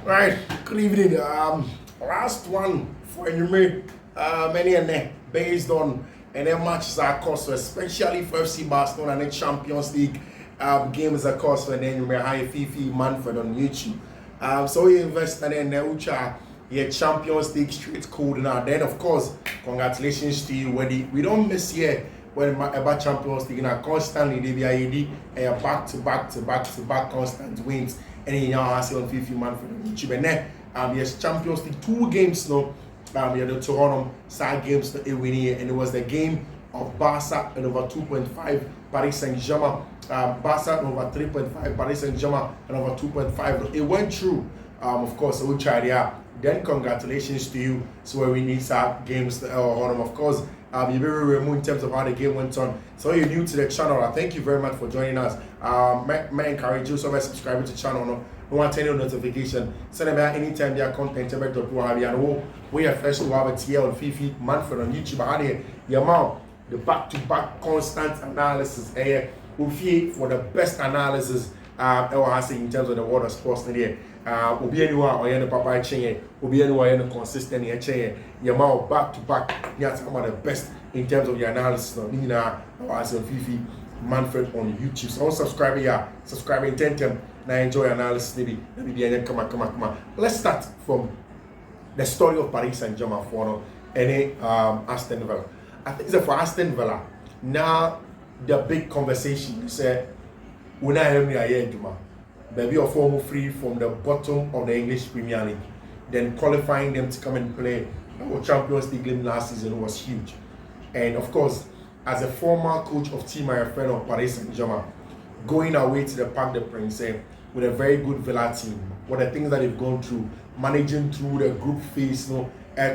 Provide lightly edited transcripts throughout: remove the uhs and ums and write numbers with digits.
Right, good evening. Last one for you, many and based on any matches are cost, especially for FC Barcelona and the Champions League games are cost for then you may high Fiifi-Manfred on YouTube. So you invest in which are your Champions League straight code now. Then of course, congratulations to you. We don't miss here when about Champions League now constantly they be back to back constant wins. And then you now see on Fiifi-Manfred on YouTube. And then yes, Champions League 2 games now. Yeah, the Toronto side games to winning, and it was the game of Barca and over 2.5 Paris Saint-Germain. Barca and over 3.5 Paris Saint-Germain and over 2.5. It went through. Of course, we'll try there. Then congratulations to you. So we need some games to of course. You're very removed in terms of how the game went on. So you're new to the channel. Thank you very much for joining us. May encourage you so by subscribing to the channel. No want any notification. Send them anytime their content about to have you. We are first to have it here on Fiifi-Manfred on YouTube. I had your mouth the back-to-back constant analysis here. We for the best analysis in terms of the world of sports today. Obi anyone or any papa chain, Obi anyone any consistent here chain. Your mouth back to back. That's some of the best in terms of your analysis. Nina, as on Fiifi-Manfred on YouTube. So subscribe here, subscribing 10. Now enjoy analysis. Maybe come on. Let's start from the story of Paris Saint-Germain for any Aston Villa. I think that for Aston Villa now the big conversation is we now have a maybe a form free from the bottom of the English Premier League, then qualifying them to come and play our Champions League game last season was huge. And of course, as a former coach of team, my friend of Paris Saint-Germain, going away to the Parc des Princes with a very good Villa team, what the things that they've gone through, managing through the group phase,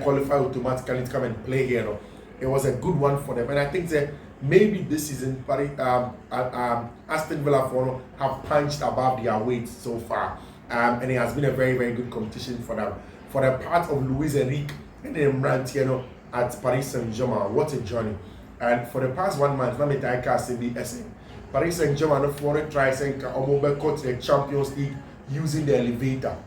qualify automatically to come and play here. It was a good one for them, and I think that maybe this season, Aston Villa have punched above their weight so far, and it has been a very, very good competition for them. For the part of Luis Enrique and then Rantier at Paris Saint-Germain, what a journey! And for the past 1 month, let me tell you, Paris Saint-Germain for try saying to the Champions League using the elevator,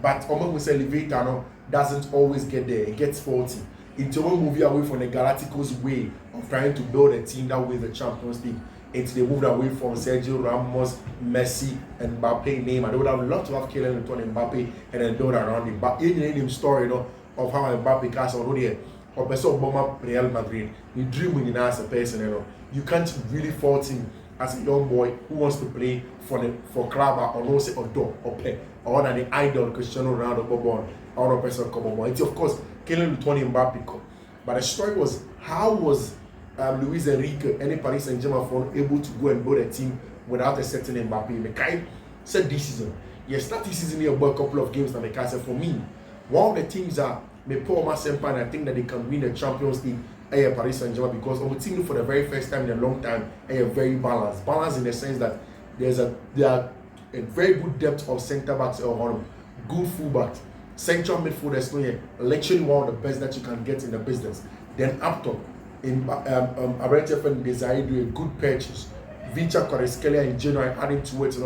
but almost elevator doesn't always get there; it gets faulty. It's a movie away from the Galacticos way of trying to build a team that wins the Champions League. They moved away from Sergio Ramos, Messi, and Mbappe name. And they would have loved to have Kylian Mbappe and then build around him. But in the story of how Mbappe cast already or person Obama Real Madrid, you dream when you as a person, you can't really fault him as a young boy who wants to play for club or no say or do or play or the idol Cristiano Ronaldo Bobon or person come on. It's of course Kylian Mbappe. But the story was how was Luis Enrique and Paris Saint-Germain able to go and build a team without a certain Mbappe? Mekai said this season. Yes, start this season here a couple of games that Mekai said for me. One of the teams are Paul Masempa, and I think that they can win the Champions League Paris Saint-Germain because our team for the very first time in a long time are very balanced. Balanced in the sense that there are a very good depth of centre backs or good full backs. Central midfielders, literally one of the best that you can get in the business. Then up top, in Abraham Desire do a good purchase. Vicha Kvaratskhelia in January adding to it,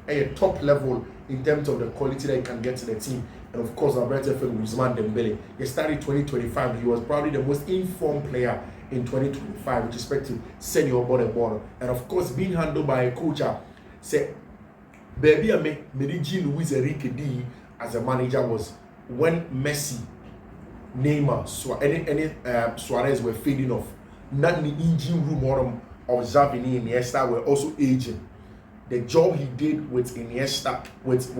a top level in terms of the quality that you can get to the team. And of course, Abraham Ousmane Dembele. He started 2025. He was probably the most informed player in 2025 with respect to senior ball. And of course, being handled by a coach, say, baby, I made Luis Enrique D as a manager was when Messi, Neymar, Suarez were fading off. Not in the engine room of Xavi and Iniesta were also aging. The job he did with Iniesta, with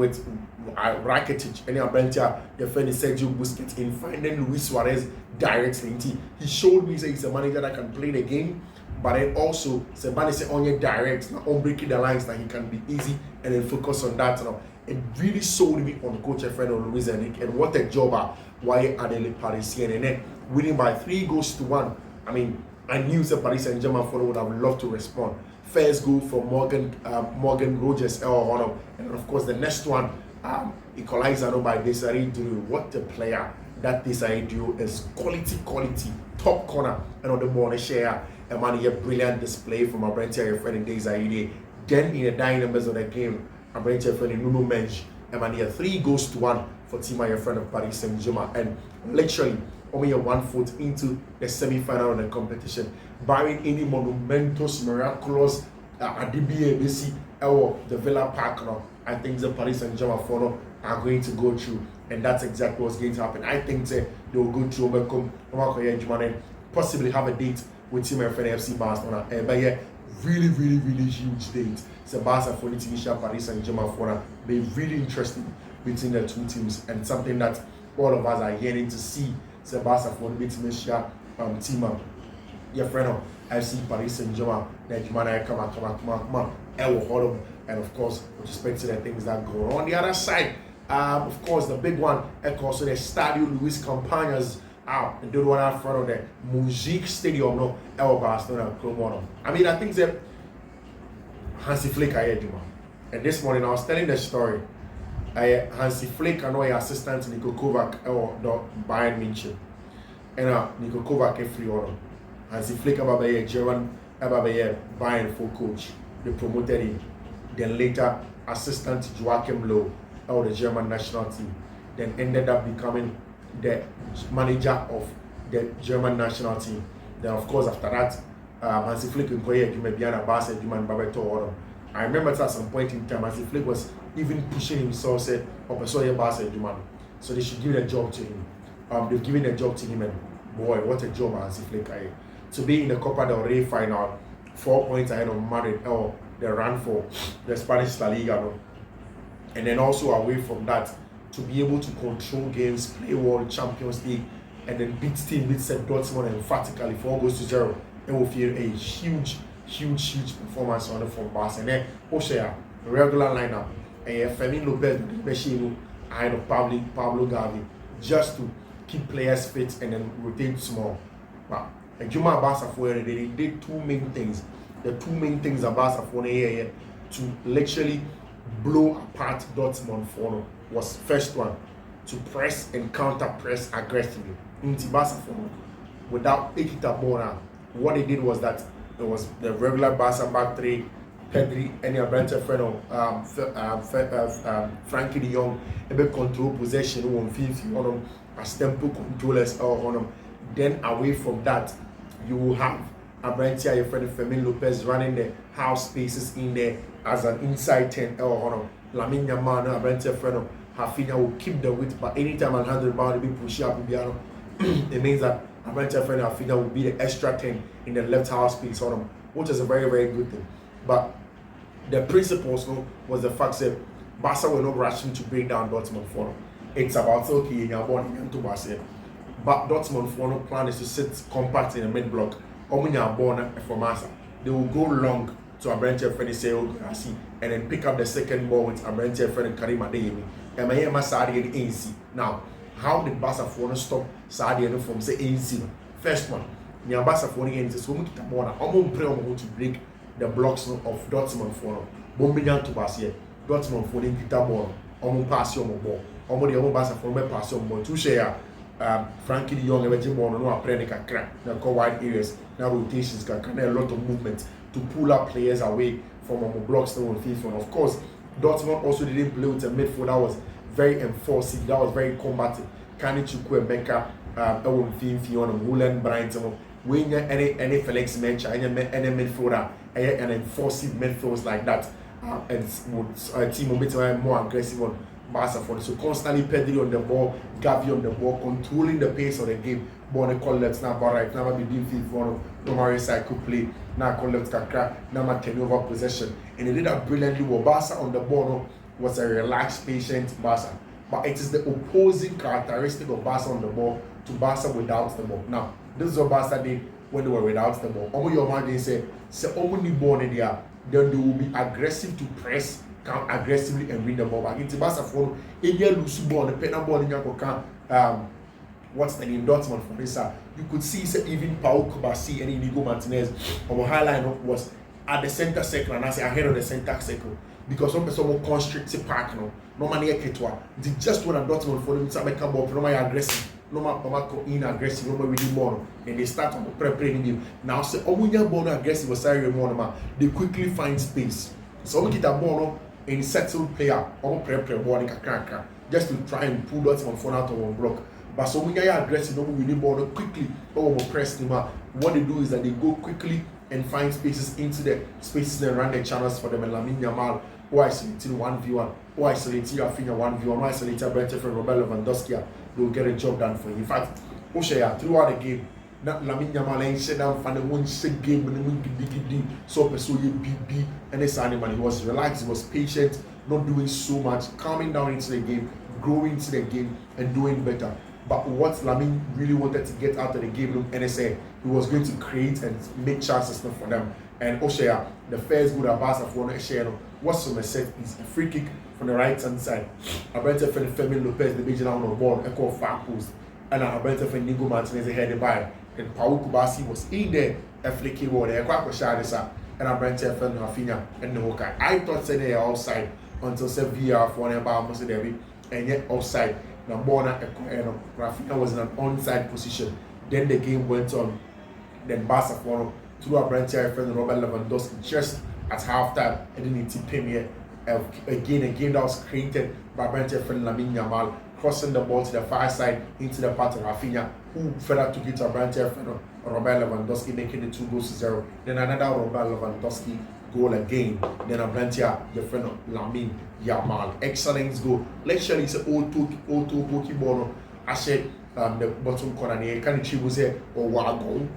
Rakitic, and Abentia, the friend Sergio Busquets in finding Luis Suarez directly. He showed me that he's a manager that can play the game, but then also Sebastian on your direct, not on breaking the lines, that he can be easy and then focus on that. It really sold me on coach and friend of Luis Enrique, and what a job why are the Parisian and then winning by 3-1. I mean, I knew the Paris Saint-Germain would have loved to respond. First goal from Morgan Rogers, and of course the next one, equalizer by Desiree Due. What a player that Desiree Due is! Quality, top corner, and on the ball share. A man, a brilliant display from a brand your friend in Desiree. Then in the dying numbers of the game, a brand your friend in Nuno Mensch, and man, 3-1 for team my friend of Paris Saint-Germain, and literally only 1 foot into the semi-final of the competition, barring any monumentous, miraculous Adibie Messi or the Villa Park now. I think the Paris Saint-Germain are going to go through, and that's exactly what's going to happen. I think they will go through, possibly have a date with team my friend FC Barcelona, and by a really huge date. So Barca for the team Paris Saint-Germain for be really interesting between the two teams, and something that all of us are yearning to see. So Barca for the team your friend of FC Paris Saint-Germain, that you come on, and of course with respect to the things that go on the other side. Of course, the big one, also the Stadio Luis Campanas, the good one out front of the Music Stadium, no, El Barcelona, I mean, I think that Hansi Flick, and this morning I was telling the story. Hansi Flick, I know your assistant Niko Kovac, or Bayern München, and Niko Kovac is free on. Hansi Flick, about a German, about a Bayern full coach, they promoted him. Then later, assistant Joachim Low, or the German national team, then ended up becoming the manager of the German national team. Then, of course, after that, Hansi Flick and Koye, you may be an ambassador, you man Babeto. I remember at some point in time, Hansi Flick was even pushing himself, said, Opasoye Barca, so they should give a job to him. They've given a job to him, and boy, what a job Hansi Flick. To be in the Copa del Rey final, 4 points ahead of Madrid, or the run for the Spanish La Liga, no? And then also away from that, to be able to control games, play well, Champions League, and then beat Dortmund emphatically 4-0, it will feel a huge performance on it from Barca. And then also regular lineup, Fermin Lopez, Beshino, and Pablo Gavi, just to keep players fit and then rotate small. But Juma Barca for they did two main things. The two main things about Barca for to literally blow apart Dortmund for was first one, to press and counter press aggressively into Barca without taking the ball out. What they did was that it was the regular Barca back three, Pedri and your branch friend of Frankie de Jong, able control possession on Fiifi on them as tempo controllers on them. Then away from that, you will have Abrantia, your friend Fermin Lopez running the house spaces in there as an inside 10 or Lamine Yamal, Abrantia friend of Rafinha will keep the width, but anytime I'll handle the ball, be push up, it means that Abrantia friend of Rafinha will be the extra 10 in the left house space on them, which is a very good thing. But the principle was the fact that Barca were not rushing to break down Dortmund for them. It's about okay, in your body, to Barca. But Dortmund for no plan is to sit compact in the mid block. They will go long to Abrantia friend say and then pick up the second ball with Abrantia friend Karim Adeyemi. And my Saadi and ANC. Now, how did Barca for stop Saadi from say ANC? First one, Barca for ANC so much more to break the blocks of Dortmund for Bombian to Barca. Dortmund for the ball, pass your ball, the Barca for me pass your ball to share. Frankie de Jong ever born no apprend kakra na go wide areas na rotations kakra na a lot of movement to pull up players away from blocks that were FIFA. And of course, Dortmund also didn't play with a midfield that was very enforcing, that was very combative. Kani Chukwu Emeka, Owen Fiifi on Woolen Bryant, when you any Felix Mencha, any midfielder, an enforcing midfields like that, and a team a bit more aggressive on Barca for so constantly Pedri on the ball, Gavi on the ball, controlling the pace of the game. Born call left now, but right now be doing for no more cycle play. Now call left kakra, now my turnover possession, and he did that brilliantly. With Barca on the ball was a relaxed, patient Barca, but it is the opposing characteristic of Barca on the ball to Barca without the ball. Now this is what Barca did when they were without the ball. Omo your man they say only ball in there, then they will be aggressive to press. Come aggressively and win the ball back. Into Barca for any loose ball, the penalty ball in your what's the name Dortmund from this you could see even Paul Kobasi and Inigo Martinez our high line was at the center circle, and I say ahead of the center circle because some person will constrict the park no money eketwa. They just want a Dortmund for them to make a ball, no more aggressive, no more in aggressive, no more really more. And they start on preparing you. Now say omunya ball aggressive or sorry more, they quickly find space. So we get a ball in settled player or prepare ball in kakranka. just to try and pull Dortmund phone out of one block. But so when they are aggressive, we need ball quickly, or press them out. What they do is that they go quickly and find spaces into the spaces and run the channels for them. And Lamine Yamal, who isolating 1v1, who isolating Rafinha 1v1, who isolating Brentford for Robert Lewandowski, they'll get a job done for you. In fact, throughout the game, Lamine Yamal ain't sit down for the one sick game and then so pursue you BB and this animal. He was relaxed, he was patient, not doing so much, calming down into the game, growing into the game and doing better. But what Lamine really wanted to get out of the game room, NSA, he was going to create and make chances for them. And Oshaya, the first good at Barcelona, was from a set piece, a free kick from the right hand side. I went to Femi Lopez, the major on the ball, a call far post. And I went to Nigo Martinez, headed by. And Paul Kubasi was in there, a flicky wall, a quack was shadisa. And I went to Rafinha and the Hokai. I thought they were outside until VR for an about and yet offside. Rafinha was in an onside position. Then the game went on. Then Barcelona threw a branch friend Robert Lewandowski just at halftime. And then it came here again. A game that was created by branch friend Lamine Yamal, crossing the ball to the far side into the path of Rafinha, who further took it to a branch friend Robert Lewandowski, making it 2-0. Then another Robert Lewandowski goal again. Then a branch the friend of Lamine Yamal. Excellent goal. Lecture is an auto Pokeball. I said the bottom corner here. Can you was here or wagon?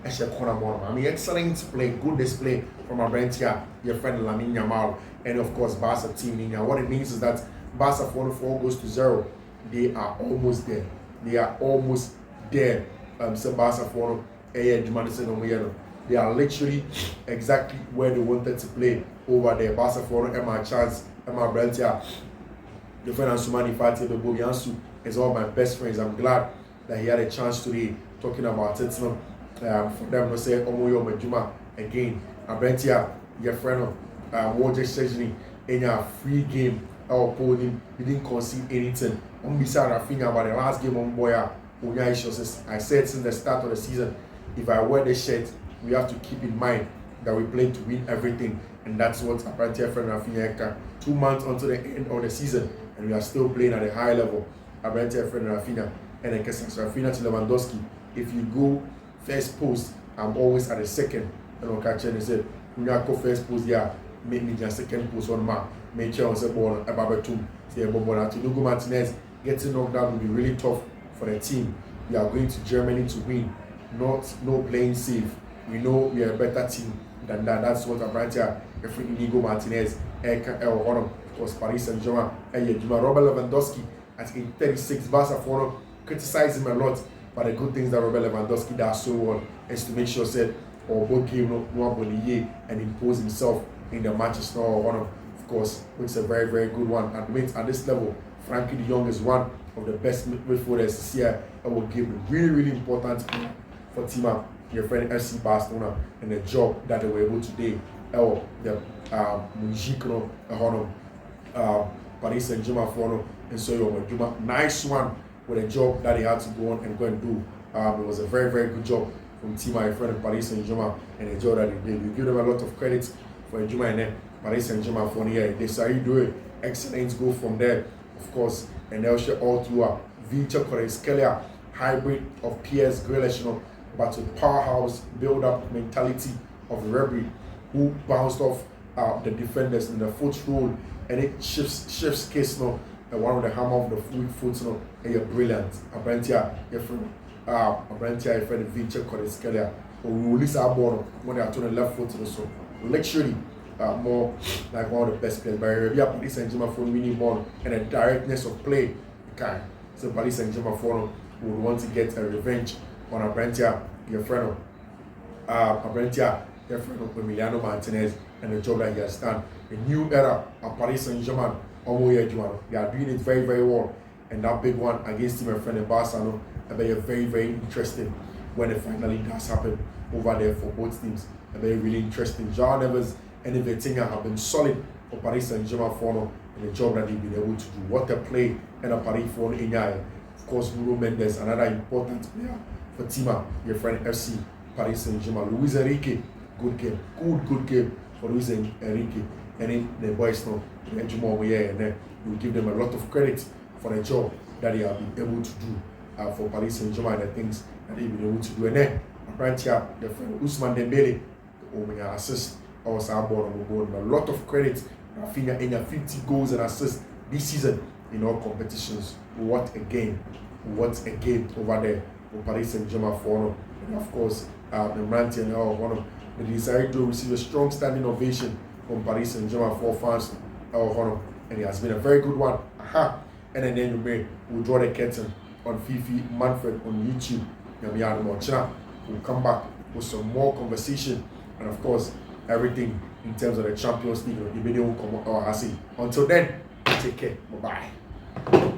I said corner more. I mean, excellent play, good display from a branch here, your friend Lamine Yamal. And of course, Barca team in here. What it means is that Barca 4 goes to 0. They are almost there. So Barca 4 they are literally exactly where they wanted to play over there. Barcelona, Emma Chance, Emma Brentia, the friend Ansumani Fati, the Bobiansu is all my best friends. I'm glad that he had a chance today talking about it. For them to say Omoyo Majuma again. Brentia, your friend Wojek Sejni, in a free game, our opponent, he didn't concede anything. Beside Rafinha about the last game on Boya, I said since the start of the season, if I wear the shirt, we have to keep in mind that we play to win everything, and that's what apparently friend Rafinha 2 months until the end of the season, and we are still playing at a high level. Apparently friend Rafinha and then Rafinha to Lewandowski. If you go first post, I'm always at the second. And I'll catch and say, when you go first post, yeah, make me just second post on mark. Make sure I was a ball a Babatum. Say a ball to Nugo Martinez. Getting knocked down will be really tough for the team. We are going to Germany to win, no playing safe. We know we are a better team than that. That's what I'm right here. If we Inigo Martinez, of course, Paris Saint-Germain, Robert Lewandowski at 36, Barcelona criticize him a lot, but the good things that Robert Lewandowski does so well is to make sure that both game and impose himself in the Manchester of course, which is a very, very good one. At this level, Frankie de Jong is one of the best midfielders this year and will give really, really important for Tima, your friend FC Barcelona, and the job that they were able to do. The Mujikno, Paris Saint-Germain for and so you nice one with a job that he had to go on and go and do. It was a very, very good job from Tima, your friend Paris Saint-Germain, and the job that they did. We give them a lot of credit for Juma and then Paris Saint-Germain for the year. They started doing excellent goal from there, of course, and they'll share all through Victor Kvaratskhelia, hybrid of PS Grealish, but with powerhouse build-up mentality of Ribery, who bounced off the defenders in the foot roll, and it shifts case now. One of the hammer of the weak foot now, and you're brilliant. Abrentia, your friend Victor Kvaratskhelia, or we release our ball when they are to the left foot, so literally more like one of the best players. But we have Paris Saint-Germain for winning ball and the directness of play. Okay, so Paris Saint-Germain for would want to get a revenge on Abrentia, your friend of Emiliano Martinez, and the job that he has done. A new era of Paris Saint-Germain. They are doing it very, very well. And that big one against him, my friend in Barcelona, will be very, very interesting when it finally does happen over there for both teams. It'll be really interesting. João Neves and Vitinha have been solid for Paris Saint-Germain for and the job that they've been able to do. What a play and a Paris for Inyai. Of course, Bruno Mendes, another important player for Tima, your friend FC Paris Saint-Germain. Luis Enrique, good game. Good game for Luis Enrique. the boys know the Jumon here, and then we give them a lot of credit for the job that they have been able to do for Paris Saint-Germain and the things that they've been able to do. And then apparently the friend Ousmane Dembele, the assist, also our board on board. A lot of credit. Rafinha in 50 goals and assists this season in all competitions. What a game over there for Paris Saint-Germain for. And of course, the Ranty and one of the desired to receive a strong standing ovation from Paris Saint-Germain for fans. And it has been a very good one. And then we'll draw the curtain on Fiifi-Manfred on YouTube. We'll come back with some more conversation and of course everything in terms of the Champions League. The video will come out. Until then, take care. Bye bye.